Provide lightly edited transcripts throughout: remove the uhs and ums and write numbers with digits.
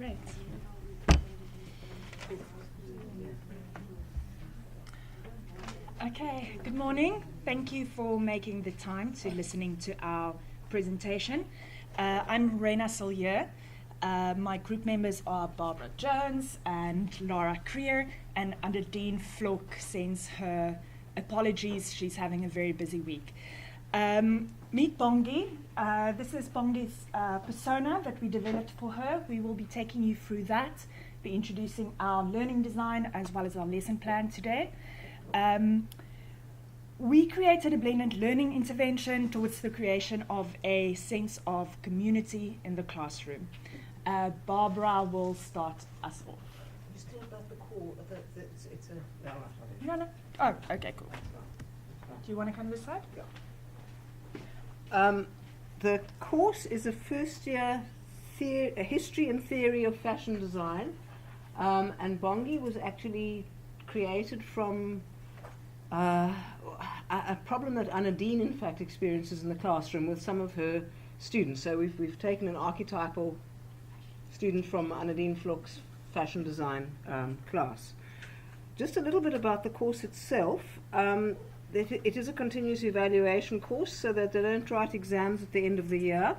Great. Okay, good morning. Thank you for making the time to listening to our presentation. I'm Reina Sillier. My group members are Barbara Jones and Laura Creer, and Nadine Flock sends her apologies. She's having a very busy week. Meet Bongi. This is Bongi's persona that we developed for her. We will be taking you through that, be introducing our learning design as well as our lesson plan today. We created a blended learning intervention towards the creation of a sense of community in the classroom. Barbara will start us off. You still about the core? It's a... No. Oh, okay, cool. Do you want to come this side? Yeah. The course is a first-year a history and theory of fashion design, and Bongi was actually created from a problem that Nadine, in fact, experiences in the classroom with some of her students. So we've taken an archetypal student from Nadine Flock's fashion design class. Just a little bit about the course itself. It is a continuous evaluation course, so that they don't write exams at the end of the year.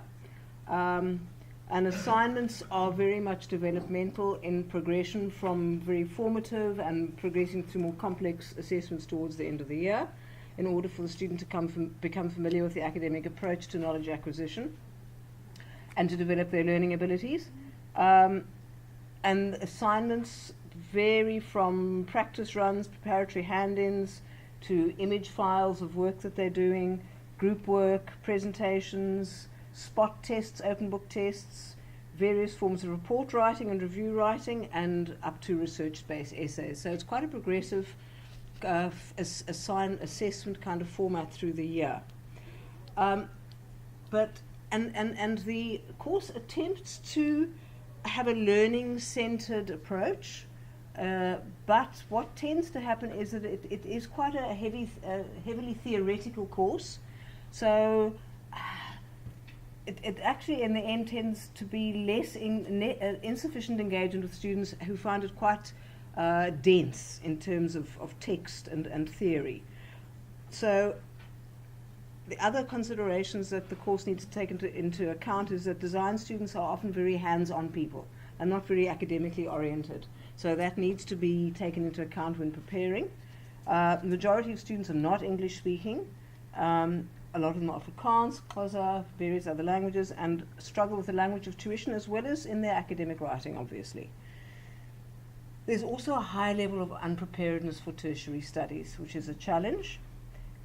And assignments are very much developmental in progression from very formative and progressing through more complex assessments towards the end of the year, in order for the student to become familiar with the academic approach to knowledge acquisition and to develop their learning abilities. And assignments vary from practice runs, preparatory hand-ins, to image files of work that they're doing, group work, presentations, spot tests, open book tests, various forms of report writing and review writing, and up to research-based essays. So it's quite a progressive assessment kind of format through the year. And the course attempts to have a learning-centered approach. But what tends to happen is that it is quite a heavily theoretical course. So it actually in the end tends to be less insufficient engagement with students who find it quite dense in terms of text and theory. So the other considerations that the course needs to take into account is that design students are often very hands-on people and not very academically oriented. So that needs to be taken into account when preparing. The majority of students are not English speaking. A lot of them are Afrikaans, Xhosa, various other languages, and struggle with the language of tuition as well as in their academic writing, obviously. There's also a high level of unpreparedness for tertiary studies, which is a challenge.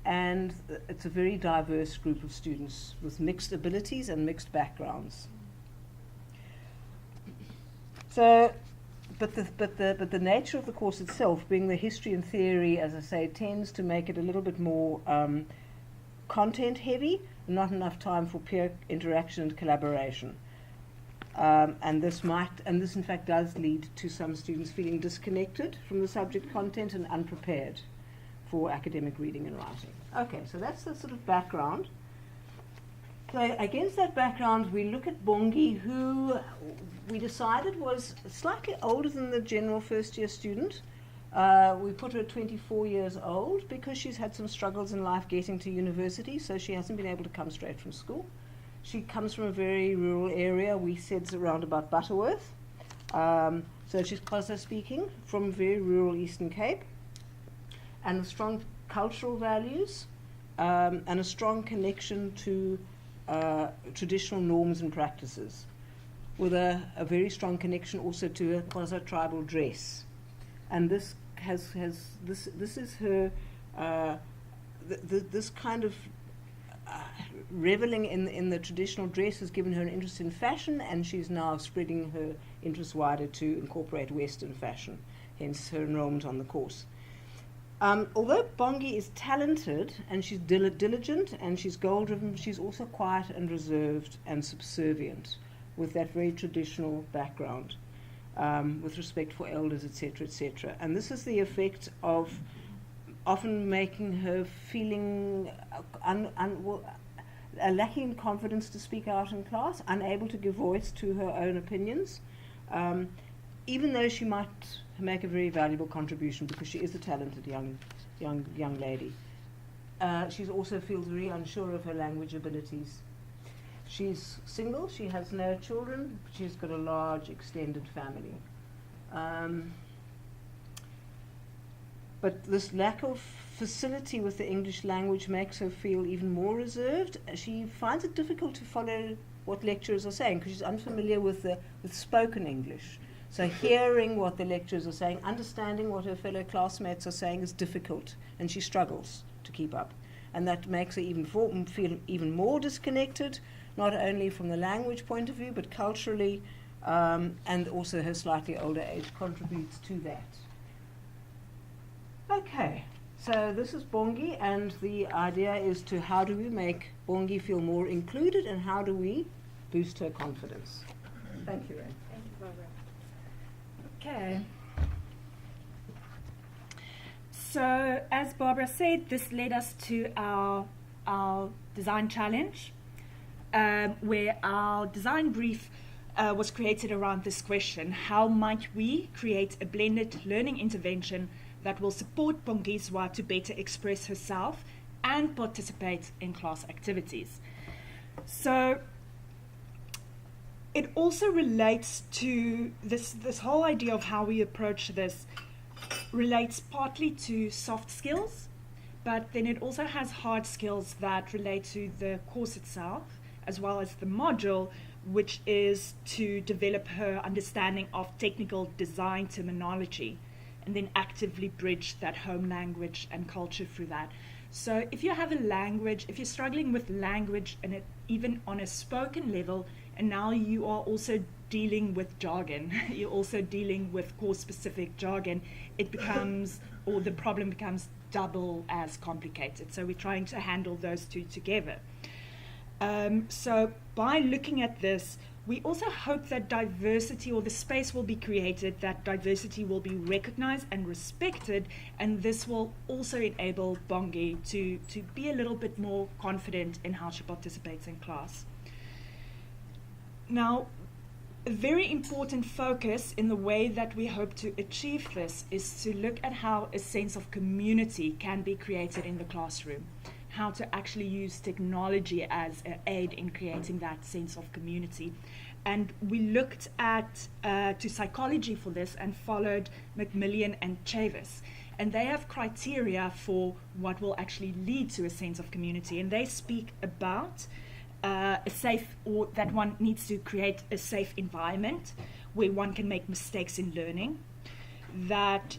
And it's a very diverse group of students with mixed abilities and mixed backgrounds. So, but the nature of the course itself, being the history and theory, as I say, tends to make it a little bit more content heavy, not enough time for peer interaction and collaboration. And this in fact does lead to some students feeling disconnected from the subject content and unprepared for academic reading and writing. Okay, so that's the sort of background. So against that background, we look at Bongi, who we decided was slightly older than the general first-year student. We put her at 24 years old because she's had some struggles in life getting to university, so she hasn't been able to come straight from school. She comes from a very rural area. We said it's around about Butterworth. So she's Xhosa speaking from very rural Eastern Cape, and strong cultural values, and a strong connection to traditional norms and practices, with a very strong connection also to a Xhosa tribal dress. And this is her this kind of reveling in the traditional dress has given her an interest in fashion, and she's now spreading her interest wider to incorporate Western fashion, hence her enrollment on the course. Although Bongi is talented and she's diligent and she's goal-driven, she's also quiet and reserved and subservient, with that very traditional background, with respect for elders, etc., etc. And this is the effect of often making her feeling lacking confidence to speak out in class, unable to give voice to her own opinions, even though she might make a very valuable contribution because she is a talented young lady. She also feels very unsure of her language abilities. She's single, she has no children, but she's got a large extended family. But this lack of facility with the English language makes her feel even more reserved. She finds it difficult to follow what lecturers are saying because she's unfamiliar with spoken English. So hearing what the lecturers are saying, understanding what her fellow classmates are saying is difficult, and she struggles to keep up. And that makes her feel even more disconnected, not only from the language point of view, but culturally, and also her slightly older age contributes to that. Okay, so this is Bongi, and the idea is to how do we make Bongi feel more included, and how do we boost her confidence. Thank you, Ray. Thank you, Barbara. Okay. So, as Barbara said, this led us to our design challenge, where our design brief was created around this question: how might we create a blended learning intervention that will support Bongiswa to better express herself and participate in class activities? So it also relates to this whole idea of how we approach this relates partly to soft skills, but then it also has hard skills that relate to the course itself, as well as the module, which is to develop her understanding of technical design terminology, and then actively bridge that home language and culture through that. So if you have a language, if you're struggling with language, and even on a spoken level, and now you are also dealing with jargon, you're also dealing with course-specific jargon, it becomes, or the problem becomes double as complicated. So we're trying to handle those two together. So by looking at this, we also hope that diversity, or the space will be created, that diversity will be recognized and respected, and this will also enable Bongi to be a little bit more confident in how she participates in class. Now, a very important focus in the way that we hope to achieve this is to look at how a sense of community can be created in the classroom, how to actually use technology as an aid in creating that sense of community. And we looked at to psychology for this and followed Macmillan and Chavis. And they have criteria for what will actually lead to a sense of community. And they speak about a safe, or that one needs to create a safe environment where one can make mistakes in learning, that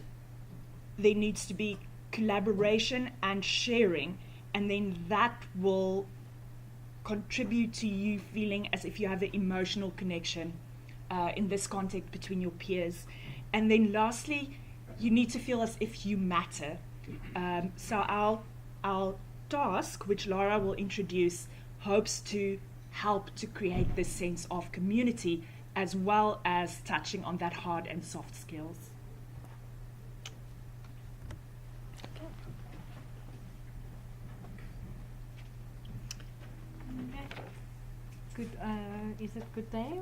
there needs to be collaboration and sharing, and then that will contribute to you feeling as if you have an emotional connection in this context between your peers. And then lastly, you need to feel as if you matter. So our task, which Laura will introduce, hopes to help to create this sense of community, as well as touching on that hard and soft skills. Good, is it good day?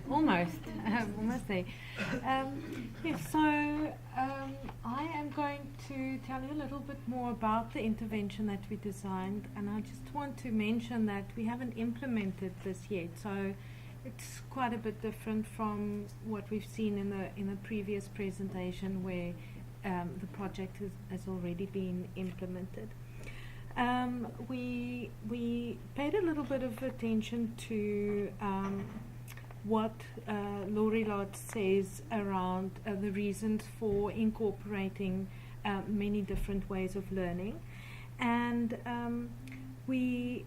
Almost, almost there. Yes, so I am going to tell you a little bit more about the intervention that we designed, and I just want to mention that we haven't implemented this yet, so it's quite a bit different from what we've seen in the previous presentation, where the project has already been implemented. We paid a little bit of attention to what Laurie Lott says around the reasons for incorporating many different ways of learning, and we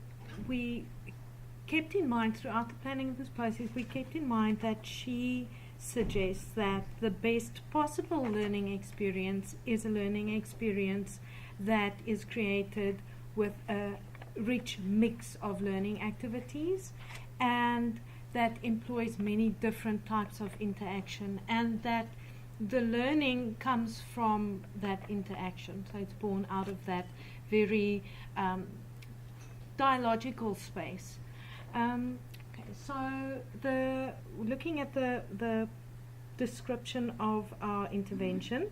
kept in mind throughout the planning of this process, we kept in mind that she suggests that the best possible learning experience is a learning experience that is created with a rich mix of learning activities, and that employs many different types of interaction, and that the learning comes from that interaction. So it's born out of that very dialogical space. Okay, so looking at the description of our intervention.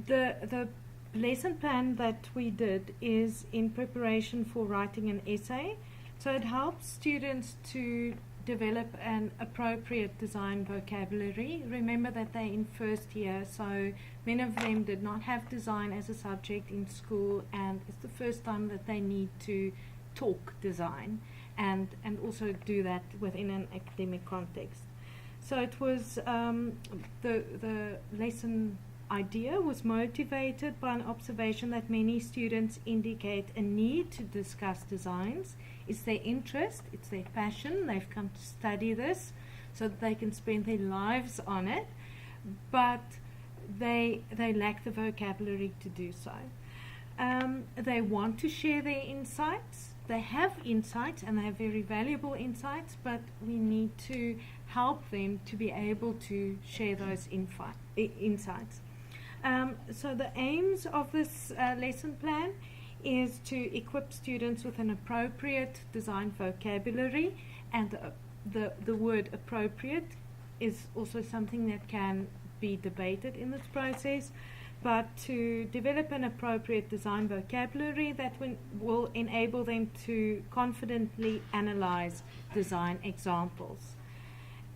The lesson plan that we did is in preparation for writing an essay. So it helps students to develop an appropriate design vocabulary. Remember that they're in first year, so many of them did not have design as a subject in school, and it's the first time that they need to talk design and also do that within an academic context. So it was the lesson idea was motivated by an observation that many students indicate a need to discuss designs. It's their interest, it's their passion, they've come to study this so that they can spend their lives on it, but they lack the vocabulary to do so. They want to share their insights. They have insights, and they have very valuable insights, but we need to help them to be able to share those insights. So the aims of this lesson plan is to equip students with an appropriate design vocabulary, and the word appropriate is also something that can be debated in this process, but to develop an appropriate design vocabulary that will enable them to confidently analyze design examples,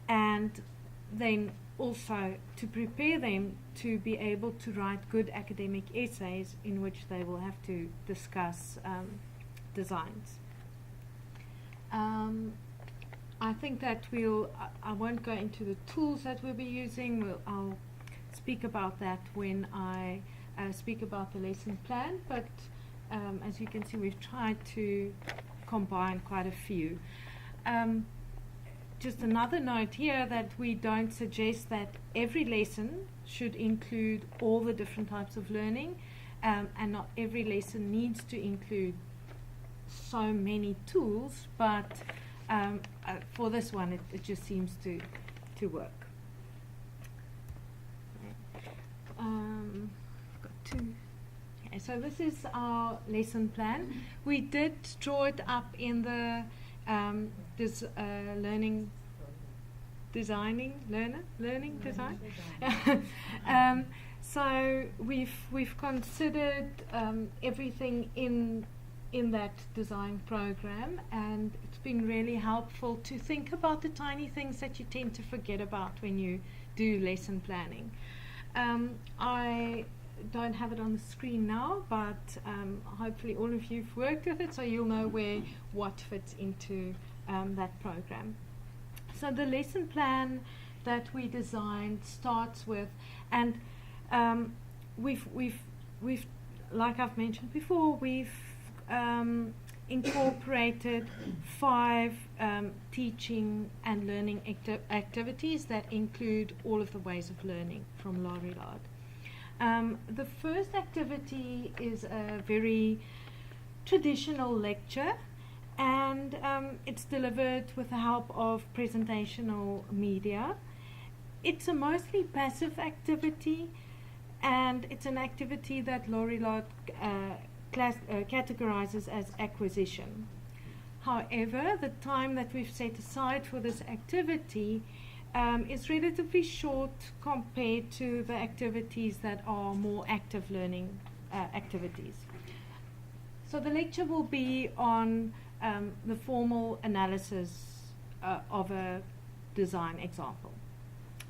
and then also to prepare them to be able to write good academic essays in which they will have to discuss designs. I think that I won't go into the tools that we'll be using. I'll speak about that when I speak about the lesson plan, but as you can see, we've tried to combine quite a few. Just another note here that we don't suggest that every lesson should include all the different types of learning, and not every lesson needs to include so many tools, but for this one it just seems to work. Got two. Okay, so this is our lesson plan. We did draw it up in the learning design. So we've considered everything in that design program, and it's been really helpful to think about the tiny things that you tend to forget about when you do lesson planning. I don't have it on the screen now, but hopefully all of you've worked with it, so you'll know what fits into that program. So the lesson plan that we designed starts with, and we've like I've mentioned before, we've incorporated 5 teaching and learning activities that include all of the ways of learning from Lorillard. The first activity is a very traditional lecture, and it's delivered with the help of presentational media. It's a mostly passive activity, and it's an activity that Lorillard categorizes as acquisition. However, the time that we've set aside for this activity is relatively short compared to the activities that are more active learning activities. So the lecture will be on the formal analysis of a design example.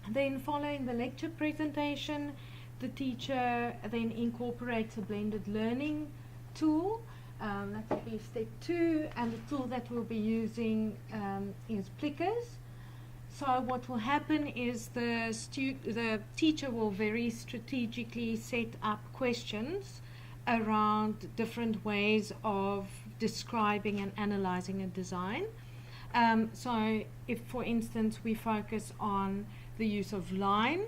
Then following the lecture presentation, the teacher then incorporates a blended learning tool. That will be step 2, and the tool that we'll be using is Plickers. So what will happen is the teacher will very strategically set up questions around different ways of describing and analyzing a design. So if, for instance, we focus on the use of line,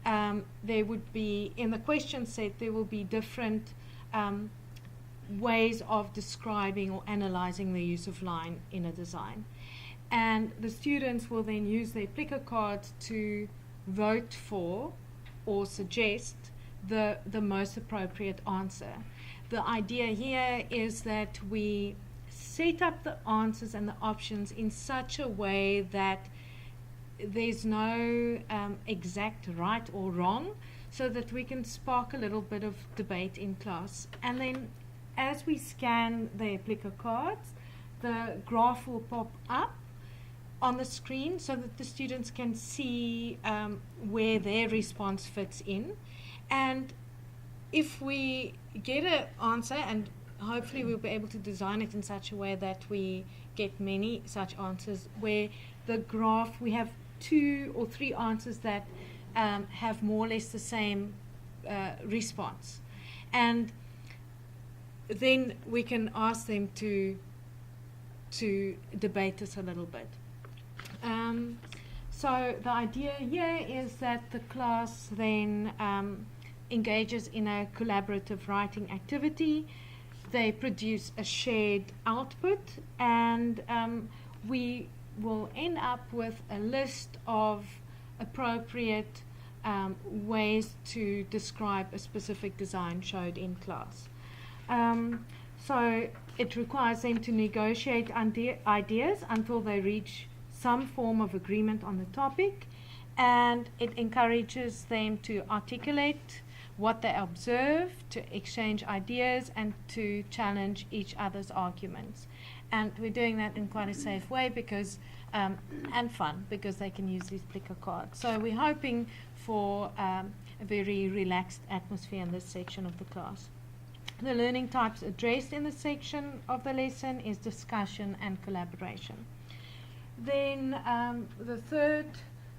there would be, in the question set, there will be different ways of describing or analyzing the use of line in a design. And the students will then use their Plicker cards to vote for or suggest the most appropriate answer. The idea here is that we set up the answers and the options in such a way that there's no exact right or wrong, so that we can spark a little bit of debate in class. And then as we scan the Applica cards, the graph will pop up on the screen so that the students can see where their response fits in. And if we get an answer, and hopefully we'll be able to design it in such a way that we get many such answers, where the graph, we have 2 or 3 answers that have more or less the same response. And then we can ask them to debate this a little bit. So the idea here is that the class then engages in a collaborative writing activity. They produce a shared output, and we will end up with a list of appropriate ways to describe a specific design showed in class. So it requires them to negotiate ideas until they reach some form of agreement on the topic, and it encourages them to articulate what they observe, to exchange ideas, and to challenge each other's arguments. And we're doing that in quite a safe way because and fun, because they can use these Applica cards. So we're hoping for a very relaxed atmosphere in this section of the class. The learning types addressed in this section of the lesson is discussion and collaboration. Then the third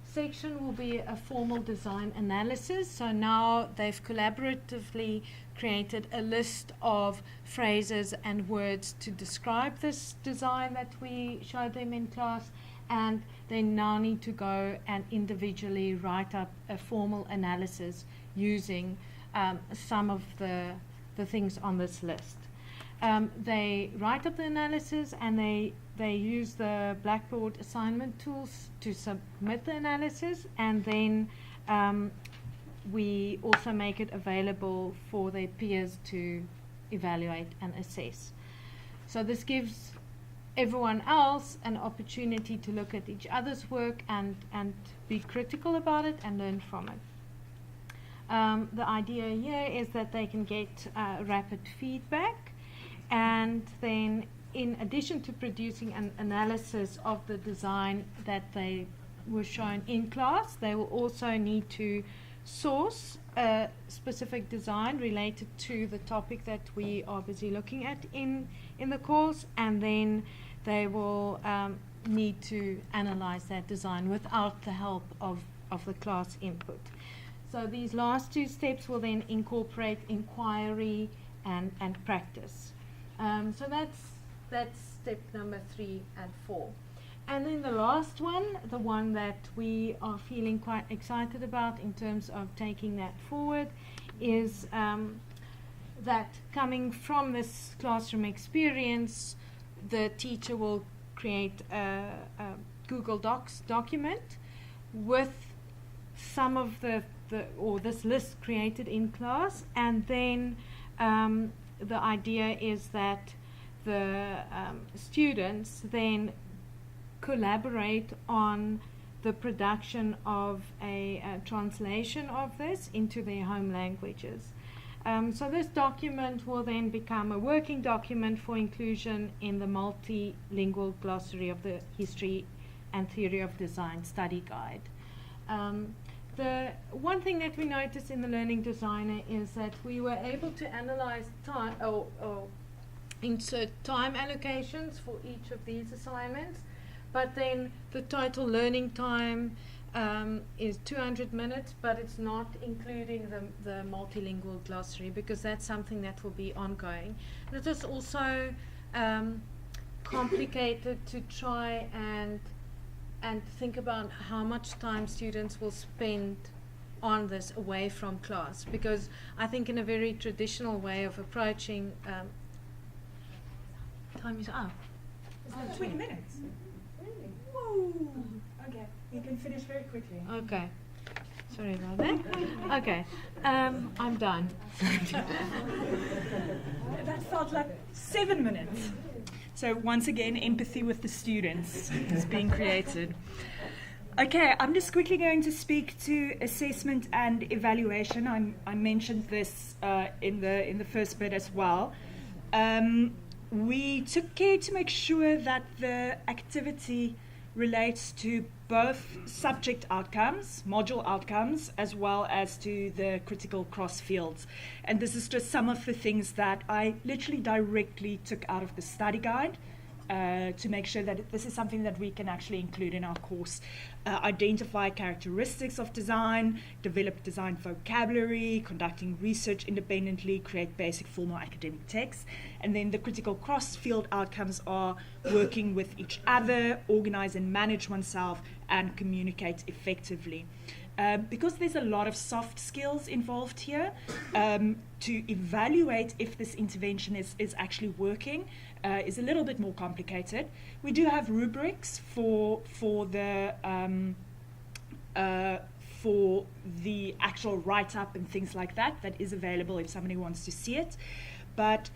section will be a formal design analysis. So now they've collaboratively created a list of phrases and words to describe this design that we showed them in class, and they now need to go and individually write up a formal analysis using some of the things on this list. They write up the analysis, and they use the Blackboard assignment tools to submit the analysis, and then we also make it available for their peers to evaluate and assess. So this gives everyone else an opportunity to look at each other's work and be critical about it and learn from it. The idea here is that they can get rapid feedback, and then in addition to producing an analysis of the design that they were shown in class, they will also need to source a specific design related to the topic that we are busy looking at in the course, and then they will need to analyze that design without the help of the class input. So these last 2 steps will then incorporate inquiry and practice. So that's step number 3 and 4. And then the last one, the one that we are feeling quite excited about in terms of taking that forward, is that coming from this classroom experience, the teacher will create a Google Docs document with some of or this list created in class, and then the idea is that the students then collaborate on the production of a translation of this into their home languages. So this document will then become a working document for inclusion in the multilingual glossary of the History and Theory of Design study guide. The one thing that we noticed in the Learning Designer is that we were able to analyze time or insert time allocations for each of these assignments, but then the total learning time is 200 minutes, but it's not including the multilingual glossary, because that's something that will be ongoing. And it was also complicated to try and think about how much time students will spend on this away from class, because I think in a very traditional way of approaching time is up. 20 minutes. Really? Whoa. Okay, you can finish very quickly. Okay. Sorry about that. Okay. I'm done. That felt like 7 minutes. So once again, empathy with the students is being created. Okay, I'm just quickly going to speak to assessment and evaluation. I mentioned this in the first bit as well. We took care to make sure that the activity relates to both subject outcomes, module outcomes, as well as to the critical cross fields. And this is just some of the things that I literally directly took out of the study guide to make sure that this is something that we can actually include in our course. Identify characteristics of design, develop design vocabulary, conducting research independently, create basic formal academic texts. And then the critical cross-field outcomes are working with each other, organize and manage oneself, and communicate effectively. Because there's a lot of soft skills involved here, to evaluate if this intervention is actually working is a little bit more complicated. We do have rubrics for the actual write-up and things like that is available if somebody wants to see it. But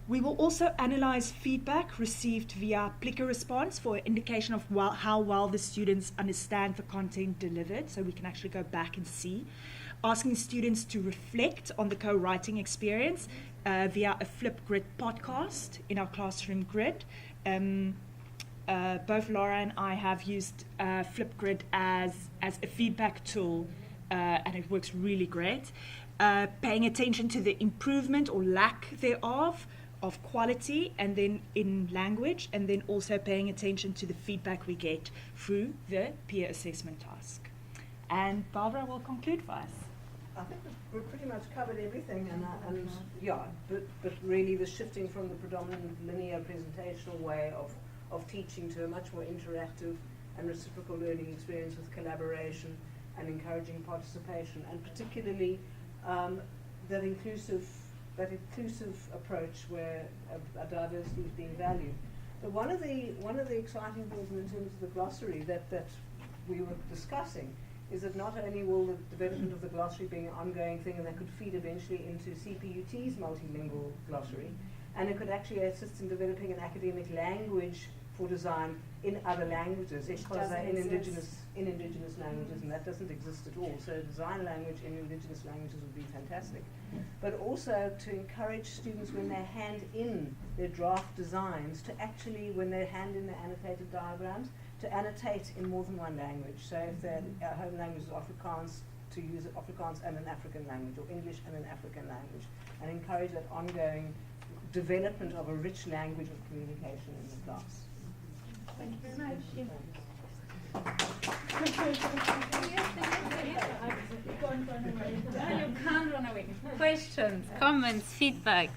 we will also analyze feedback received via Plicker response for an indication of how well the students understand the content delivered, so we can actually go back and see. Asking students to reflect on the co-writing experience via a Flipgrid podcast in our classroom grid. Both Laura and I have used Flipgrid as a feedback tool, and it works really great. Paying attention to the improvement or lack thereof of quality and then in language, and then also paying attention to the feedback we get through the peer assessment task. And Barbara will conclude for us. I think we've pretty much covered everything, but really the shifting from the predominant linear presentational way of teaching to a much more interactive and reciprocal learning experience with collaboration and encouraging participation, and particularly that inclusive approach where a diversity is being valued. But one of the exciting things in terms of the glossary that we were discussing is that not only will the development of the glossary be an ongoing thing, and that could feed eventually into CPUT's multilingual glossary, and it could actually assist in developing an academic language for design in other languages, in indigenous languages, and that doesn't exist at all. So design language in indigenous languages would be fantastic. But also to encourage students when they hand in their draft designs to actually, when they hand in their annotated diagrams, to annotate in more than one language. So if their home language is Afrikaans, to use Afrikaans and an African language, or English and an African language, and encourage that ongoing development of a rich language of communication in the class. Thank you very much. You can't run away. Questions, comments, feedback.